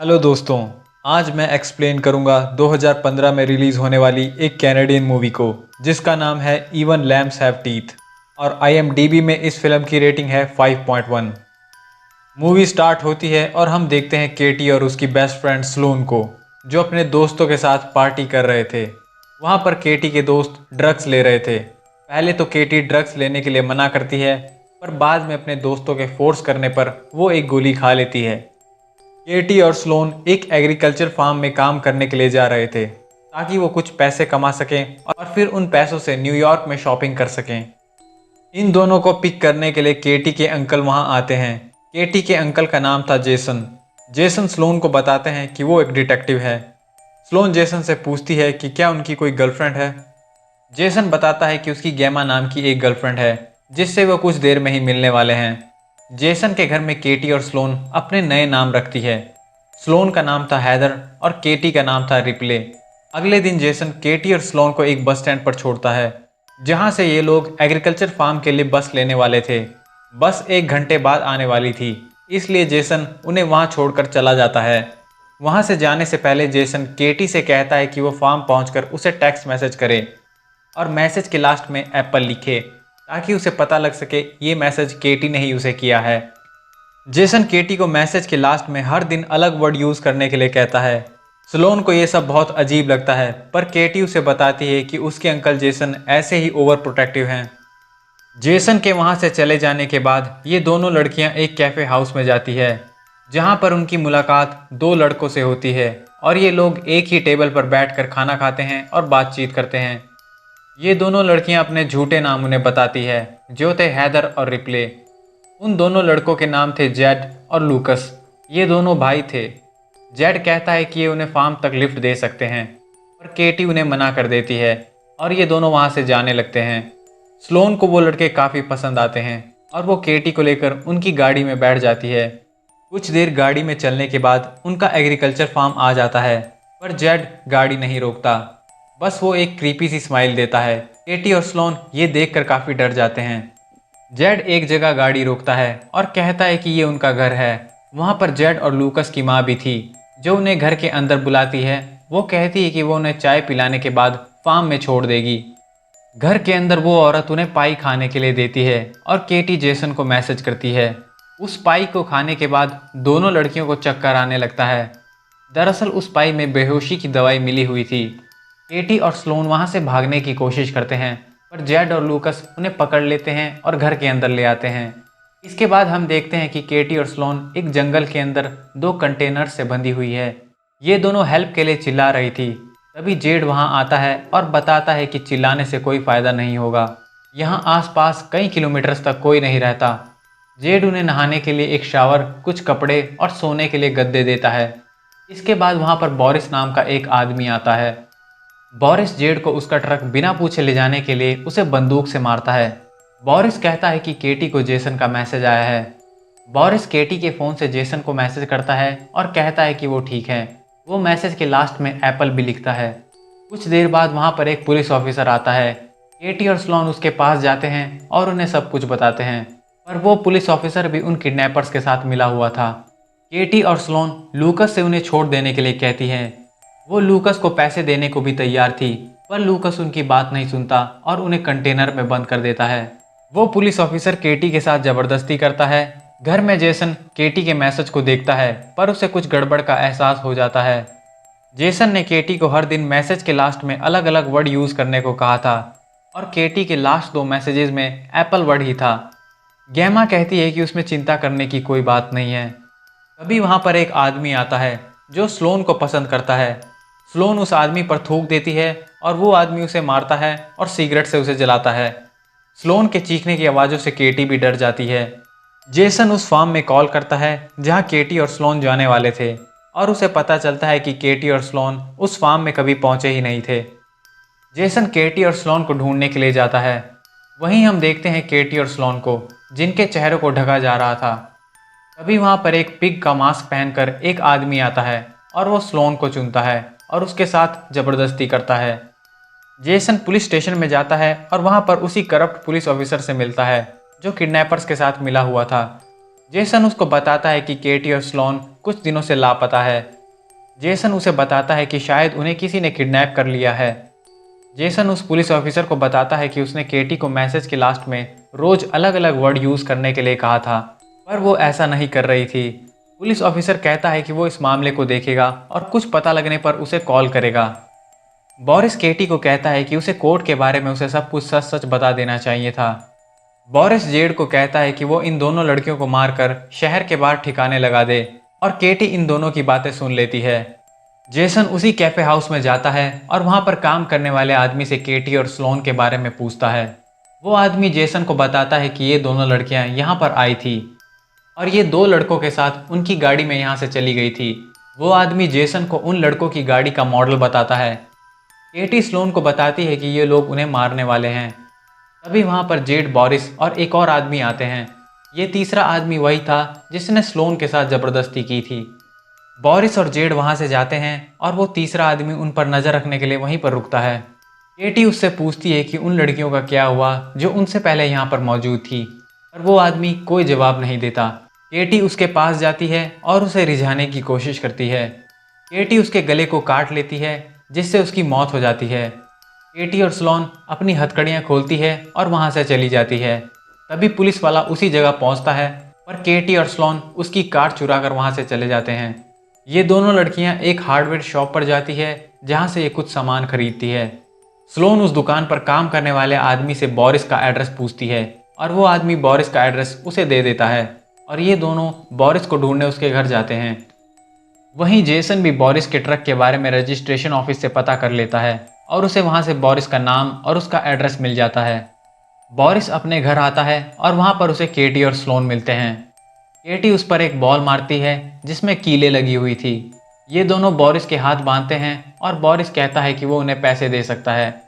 Hello दोस्तों। आज मैं एक्सप्लेन करूंगा 2015 में रिलीज़ होने वाली एक कैनेडियन मूवी को जिसका नाम है इवन लैम्स हैव टीथ और IMDb में इस फिल्म की रेटिंग है 5.1। मूवी स्टार्ट होती है और हम देखते हैं केटी और उसकी बेस्ट फ्रेंड स्लोन को जो अपने दोस्तों के साथ पार्टी कर रहे थे। वहाँ पर केटी के दोस्त ड्रग्स ले रहे थे। पहले तो केटी ड्रग्स लेने के लिए मना करती है, पर बाद में अपने दोस्तों के फोर्स करने पर वो एक गोली खा लेती है। केटी और स्लोन एक एग्रीकल्चर फार्म में काम करने के लिए जा रहे थे ताकि वो कुछ पैसे कमा सकें और फिर उन पैसों से न्यूयॉर्क में शॉपिंग कर सकें। इन दोनों को पिक करने के लिए केटी के अंकल वहां आते हैं। केटी के अंकल का नाम था जेसन। जेसन स्लोन को बताते हैं कि वो एक डिटेक्टिव है। स्लोन जेसन से पूछती है कि क्या उनकी कोई गर्लफ्रेंड है। जेसन बताता है कि उसकी गैमा नाम की एक गर्लफ्रेंड है जिससे वो कुछ देर में ही मिलने वाले हैं। जेसन के घर में केटी और स्लोन अपने नए नाम रखती है। स्लोन का नाम था हैदर और केटी का नाम था रिप्ले। अगले दिन जेसन केटी और स्लोन को एक बस स्टैंड पर छोड़ता है जहां से ये लोग एग्रीकल्चर फार्म के लिए बस लेने वाले थे। बस 1 घंटे बाद आने वाली थी, इसलिए जेसन उन्हें वहां छोड़कर चला जाता है। वहां से जाने से पहले जेसन केटी से कहता है कि वो फार्म पहुंचकर उसे टेक्स्ट मैसेज करे और मैसेज के लास्ट में एप्पल लिखे ताकि उसे पता लग सके ये मैसेज केटी ने ही उसे किया है। जेसन केटी को मैसेज के लास्ट में हर दिन अलग वर्ड यूज़ करने के लिए कहता है। स्लोन को ये सब बहुत अजीब लगता है, पर केटी उसे बताती है कि उसके अंकल जेसन ऐसे ही ओवर प्रोटेक्टिव हैं। जेसन के वहाँ से चले जाने के बाद ये दोनों लड़कियाँ एक कैफ़े हाउस में जाती है जहाँ पर उनकी मुलाकात 2 लड़कों से होती है और ये लोग एक ही टेबल पर बैठकर खाना खाते हैं और बातचीत करते हैं। ये दोनों लड़कियां अपने झूठे नाम उन्हें बताती है जो थे हैदर और रिप्ले। उन दोनों लड़कों के नाम थे जेड और लूकस। ये दोनों भाई थे। जेड कहता है कि ये उन्हें फार्म तक लिफ्ट दे सकते हैं, पर केटी उन्हें मना कर देती है और ये दोनों वहाँ से जाने लगते हैं। स्लोन को वो लड़के काफ़ी पसंद आते हैं और वो केटी को लेकर उनकी गाड़ी में बैठ जाती है। कुछ देर गाड़ी में चलने के बाद उनका एग्रीकल्चर फार्म आ जाता है, पर जेड गाड़ी नहीं रोकता। बस वो एक क्रीपी सी स्माइल देता है। केटी और स्लोन ये देखकर काफ़ी डर जाते हैं। जेड एक जगह गाड़ी रोकता है और कहता है कि ये उनका घर है। वहाँ पर जेड और लूकस की माँ भी थी जो उन्हें घर के अंदर बुलाती है। वो कहती है कि वो उन्हें चाय पिलाने के बाद फार्म में छोड़ देगी। घर के अंदर वो औरत उन्हें पाई खाने के लिए देती है और केटी जेसन को मैसेज करती है। उस पाई को खाने के बाद दोनों लड़कियों को चक्कर आने लगता है। दरअसल उस पाई में बेहोशी की दवाई मिली हुई थी। केटी और स्लोन वहां से भागने की कोशिश करते हैं, पर जेड और लूकस उन्हें पकड़ लेते हैं और घर के अंदर ले आते हैं। इसके बाद हम देखते हैं कि केटी और स्लोन एक जंगल के अंदर 2 कंटेनर से बंधी हुई है। ये दोनों हेल्प के लिए चिल्ला रही थी। तभी जेड वहां आता है और बताता है कि चिल्लाने से कोई फायदा नहीं होगा। यहाँ आसपास कई किलोमीटर तक कोई नहीं रहता। जेड उन्हें नहाने के लिए एक शावर, कुछ कपड़े और सोने के लिए गद्दे देता है। इसके बाद वहां पर बोरिस नाम का एक आदमी आता है। बोरिस जेड को उसका ट्रक बिना पूछे ले जाने के लिए उसे बंदूक से मारता है। बोरिस कहता है कि केटी को जेसन का मैसेज आया है। बोरिस केटी के फ़ोन से जेसन को मैसेज करता है और कहता है कि वो ठीक है। वो मैसेज के लास्ट में एप्पल भी लिखता है। कुछ देर बाद वहाँ पर एक पुलिस ऑफिसर आता है। केटी और स्लोन उसके पास जाते हैं और उन्हें सब कुछ बताते हैं, पर वो पुलिस ऑफिसर भी उन किडनैपर्स के साथ मिला हुआ था। केटी और स्लोन लूकस से उन्हें छोड़ देने के लिए कहती हैं। वो लूकस को पैसे देने को भी तैयार थी, पर लूकस उनकी बात नहीं सुनता और उन्हें कंटेनर में बंद कर देता है। वो पुलिस ऑफिसर केटी के साथ जबरदस्ती करता है। घर में जेसन केटी के मैसेज को देखता है, पर उसे कुछ गड़बड़ का एहसास हो जाता है। जेसन ने केटी को हर दिन मैसेज के लास्ट में अलग अलग वर्ड यूज़ करने को कहा था और केटी के लास्ट 2 मैसेजेस में एप्पल वर्ड ही था। गैमा कहती है कि उसमें चिंता करने की कोई बात नहीं है। तभी वहाँ पर एक आदमी आता है जो स्लोन को पसंद करता है। स्लोन उस आदमी पर थूक देती है और वो आदमी उसे मारता है और सिगरेट से उसे जलाता है। स्लोन के चीखने की आवाज़ों से केटी भी डर जाती है। जेसन उस फार्म में कॉल करता है जहाँ केटी और स्लोन जाने वाले थे और उसे पता चलता है कि केटी और स्लोन उस फार्म में कभी पहुँचे ही नहीं थे। जेसन केटी और स्लोन को ढूंढने के लिए जाता है। वहीं हम देखते हैं केटी और स्लोन को जिनके चेहरों को ढका जा रहा था। तभी वहाँ पर एक पिग का मास्क पहनकर एक आदमी आता है और वो स्लोन को चुनता है और उसके साथ ज़बरदस्ती करता है। जेसन पुलिस स्टेशन में जाता है और वहाँ पर उसी करप्ट पुलिस ऑफिसर से मिलता है जो किडनैपर्स के साथ मिला हुआ था। जेसन उसको बताता है कि केटी और स्लोन कुछ दिनों से लापता है। जेसन उसे बताता है कि शायद उन्हें किसी ने किडनैप कर लिया है। जेसन उस पुलिस ऑफिसर को बताता है कि उसने केटी को मैसेज के लास्ट में रोज अलग अलग वर्ड यूज करने के लिए कहा था, पर वो ऐसा नहीं कर रही थी। पुलिस ऑफिसर कहता है कि वो इस मामले को देखेगा और कुछ पता लगने पर उसे कॉल करेगा। बोरिस केटी को कहता है कि उसे कोर्ट के बारे में उसे सब कुछ सच सच बता देना चाहिए था। बोरिस जेड को कहता है कि वो इन दोनों लड़कियों को मारकर शहर के बाहर ठिकाने लगा दे, और केटी इन दोनों की बातें सुन लेती है। जेसन उसी कैफे हाउस में जाता है और वहां पर काम करने वाले आदमी से केटी और स्लोन के बारे में पूछता है। वो आदमी जेसन को बताता है कि ये दोनों लड़कियां यहाँ पर आई थी और ये दो लड़कों के साथ उनकी गाड़ी में यहाँ से चली गई थी। वो आदमी जेसन को उन लड़कों की गाड़ी का मॉडल बताता है। केटी स्लोन को बताती है कि ये लोग उन्हें मारने वाले हैं। तभी वहां पर जेड, बोरिस और एक और आदमी आते हैं। ये तीसरा आदमी वही था जिसने स्लोन के साथ जबरदस्ती की थी। बोरिस और जेड वहां से जाते हैं और वो तीसरा आदमी उन पर नजर रखने के लिए वहीं पर रुकता है। केटी उससे पूछती है कि उन लड़कियों का क्या हुआ जो उनसे पहले यहाँ पर मौजूद थी, पर वो आदमी कोई जवाब नहीं देता। केटी उसके पास जाती है और उसे रिझाने की कोशिश करती है। केटी उसके गले को काट लेती है जिससे उसकी मौत हो जाती है। केटी और स्लोन अपनी हथकड़ियाँ खोलती है और वहाँ से चली जाती है। तभी पुलिस वाला उसी जगह पहुँचता है, पर केटी और स्लोन उसकी कार चुरा कर वहाँ से चले जाते हैं। ये दोनों लड़कियाँ एक हार्डवेयर शॉप पर जाती है जहाँ से ये कुछ सामान खरीदती है। स्लोन उस दुकान पर काम करने वाले आदमी से बोरिस का एड्रेस पूछती है और वो आदमी बोरिस का एड्रेस उसे दे देता है और ये दोनों बोरिस को ढूंढने उसके घर जाते हैं। वहीं जेसन भी बोरिस के ट्रक के बारे में रजिस्ट्रेशन ऑफिस से पता कर लेता है और उसे वहां से बोरिस का नाम और उसका एड्रेस मिल जाता है। बोरिस अपने घर आता है और वहां पर उसे केटी और स्लोन मिलते हैं। केटी उस पर एक बॉल मारती है जिसमें कीलें लगी हुई थी। ये दोनों बोरिस के हाथ बांधते हैं और बोरिस कहता है कि वो उन्हें पैसे दे सकता है।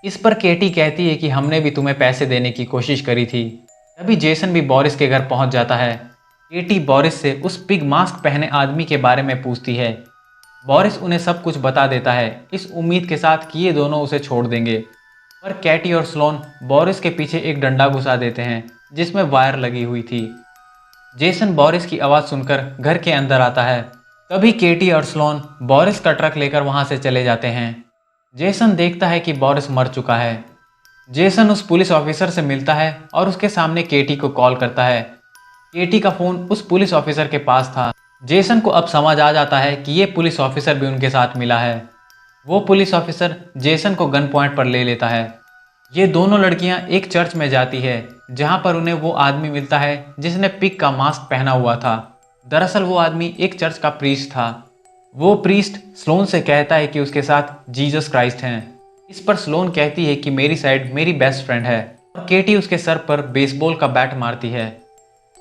इस पर केटी कहती है कि हमने भी तुम्हें पैसे देने की कोशिश करी थी। तभी जेसन भी बोरिस के घर पहुंच जाता है। केटी बोरिस से उस पिग मास्क पहने आदमी के बारे में पूछती है। बोरिस उन्हें सब कुछ बता देता है, इस उम्मीद के साथ कि ये दोनों उसे छोड़ देंगे। पर केटी और स्लोन बोरिस के पीछे एक डंडा घुसा देते हैं जिसमें वायर लगी हुई थी। जेसन बोरिस की आवाज़ सुनकर घर के अंदर आता है। तभी केटी और स्लोन बोरिस का ट्रक लेकर वहां से चले जाते हैं। जेसन देखता है कि बोरिस मर चुका है। जेसन उस पुलिस ऑफिसर से मिलता है और उसके सामने केटी को कॉल करता है। केटी का फोन उस पुलिस ऑफिसर के पास था। जेसन को अब समझ आ जाता है कि ये पुलिस ऑफिसर भी उनके साथ मिला है। वो पुलिस ऑफिसर जेसन को गन पॉइंट पर ले लेता है। ये दोनों लड़कियां एक चर्च में जाती है जहां पर उन्हें वो आदमी मिलता है जिसने पिग का मास्क पहना हुआ था। दरअसल वो आदमी एक चर्च का प्रीस्ट था। वो प्रीस्ट स्लोन से कहता है कि उसके साथ जीसस क्राइस्ट हैं। इस पर स्लोन कहती है कि मेरी साइड मेरी बेस्ट फ्रेंड है, और केटी उसके सर पर बेसबॉल का बैट मारती है।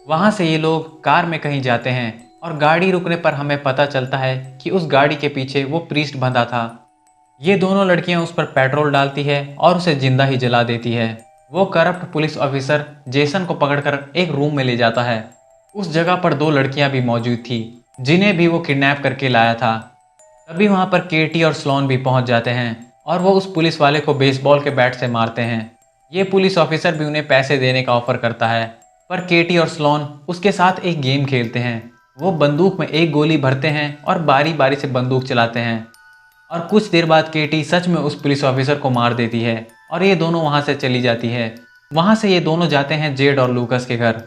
वहां से ये लोग कार में कहीं जाते हैं और गाड़ी रुकने पर हमें पता चलता है कि उस गाड़ी के पीछे वो प्रीस्ट बंधा था। ये दोनों लड़कियां उस पर पेट्रोल डालती है और उसे जिंदा ही जला देती है। वो करप्ट पुलिस ऑफिसर जेसन को पकड़कर एक रूम में ले जाता है। उस जगह पर दो लड़कियां भी मौजूद थी जिन्हें भी वो किडनैप करके लाया था। तभी वहां पर केटी और स्लोन भी पहुंच जाते हैं और वो उस पुलिस वाले को बेसबॉल के बैट से मारते हैं। ये पुलिस ऑफिसर भी उन्हें पैसे देने का ऑफर करता है, पर केटी और स्लोन उसके साथ एक गेम खेलते हैं। वो बंदूक में एक गोली भरते हैं और बारी बारी से बंदूक चलाते हैं, और कुछ देर बाद केटी सच में उस पुलिस ऑफिसर को मार देती है और ये दोनों वहाँ से चली जाती है। वहाँ से ये दोनों जाते हैं जेड और लूकस के घर,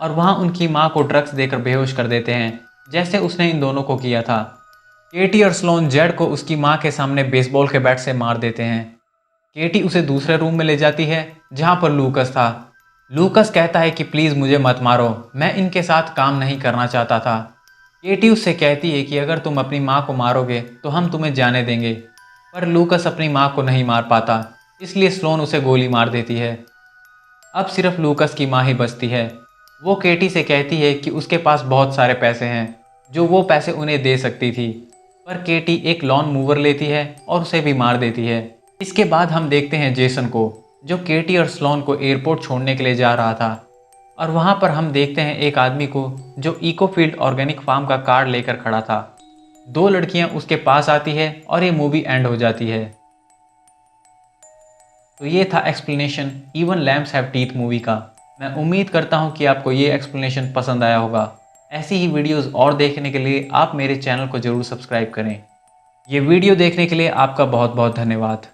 और वहाँ उनकी माँ को ड्रग्स देकर बेहोश कर देते हैं जैसे उसने इन दोनों को किया था। केटी और स्लोन जेड को उसकी माँ के सामने बेसबॉल के बैट से मार देते हैं। केटी उसे दूसरे रूम में ले जाती है जहाँ पर लूकस था। लूकस कहता है कि प्लीज़ मुझे मत मारो, मैं इनके साथ काम नहीं करना चाहता था। केटी उससे कहती है कि अगर तुम अपनी माँ को मारोगे तो हम तुम्हें जाने देंगे, पर लूकस अपनी माँ को नहीं मार पाता, इसलिए स्लोन उसे गोली मार देती है। अब सिर्फ लूकस की माँ ही बचती है। वो केटी से कहती है कि उसके पास बहुत सारे पैसे हैं जो वो पैसे उन्हें दे सकती थी, पर केटी एक लॉन मूवर लेती है और उसे भी मार देती है। इसके बाद हम देखते हैं जेसन को, जो केटी और स्लोन को एयरपोर्ट छोड़ने के लिए जा रहा था, और वहाँ पर हम देखते हैं एक आदमी को जो इकोफील्ड ऑर्गेनिक फार्म का कार्ड लेकर खड़ा था। दो लड़कियाँ उसके पास आती है और ये मूवी एंड हो जाती है। तो ये था explanation even lamps have teeth movie का। मैं उम्मीद करता हूँ कि आपको ये एक्सप्लेनेशन पसंद आया होगा। ऐसी ही वीडियोस और देखने के लिए आप मेरे चैनल को ज़रूर सब्सक्राइब करें। ये वीडियो देखने के लिए आपका बहुत बहुत धन्यवाद।